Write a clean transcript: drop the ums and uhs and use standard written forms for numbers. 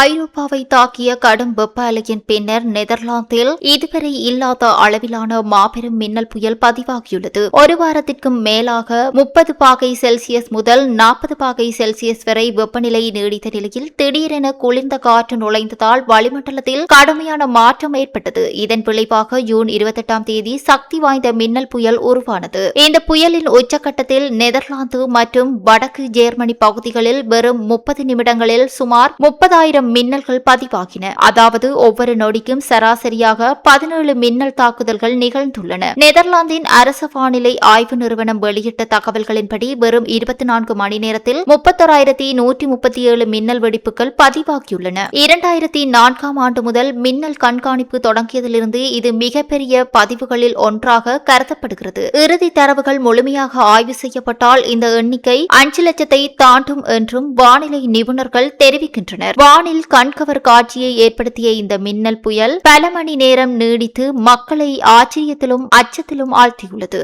ஐரோப்பாவை தாக்கிய கடும் வெப்ப அலையின் பின்னர் நெதர்லாந்தில் இதுவரை இல்லாத அளவிலான மாபெரும் மின்னல் புயல் பதிவாகியுள்ளது. ஒரு வாரத்திற்கும் மேலாக 30 பாகை செல்சியஸ் முதல் 40 பாகை செல்சியஸ் வரை வெப்பநிலை நீடித்த நிலையில் திடீரென குளிர்ந்த காற்று நுழைந்ததால் வளிமண்டலத்தில் கடுமையான மாற்றம் ஏற்பட்டது. இதன் விளைவாக ஜூன் 28ஆம் தேதி சக்தி வாய்ந்த மின்னல் புயல் உருவானது. இந்த புயலின் உச்சகட்டத்தில் நெதர்லாந்து மற்றும் வடக்கு ஜெர்மனி பகுதிகளில் வெறும் 30 நிமிடங்களில் சுமார் 30,000 மின்னல்கள் பதிவாகின. அதாவது ஒவ்வொரு நொடிக்கும் சராசரியாக 17 மின்னல் தாக்குதல்கள் நிகழ்ந்துள்ளன. நெதர்லாந்தின் அரச வானிலை ஆய்வு நிறுவனம் வெளியிட்ட தகவல்களின்படி வெறும் 24 மணி நேரத்தில் 31,137 மின்னல் வெடிப்புகள் பதிவாகியுள்ளன. 2004ஆம் ஆண்டு முதல் மின்னல் கண்காணிப்பு தொடங்கியதிலிருந்து இது மிகப்பெரிய பதிவுகளில் ஒன்றாக கருதப்படுகிறது. இறுதி தரவுகள் முழுமையாக ஆய்வு செய்யப்பட்டால் இந்த எண்ணிக்கை 5 லட்சத்தை தாண்டும் என்றும் வானிலை நிபுணர்கள் தெரிவிக்கின்றனர். வானில் கண்கவர் காட்சியை ஏற்படுத்திய இந்த மின்னல் புயல் பல மணி நேரம் நீடித்து மக்களை ஆச்சரியத்திலும் அச்சத்திலும் ஆழ்த்தியுள்ளது.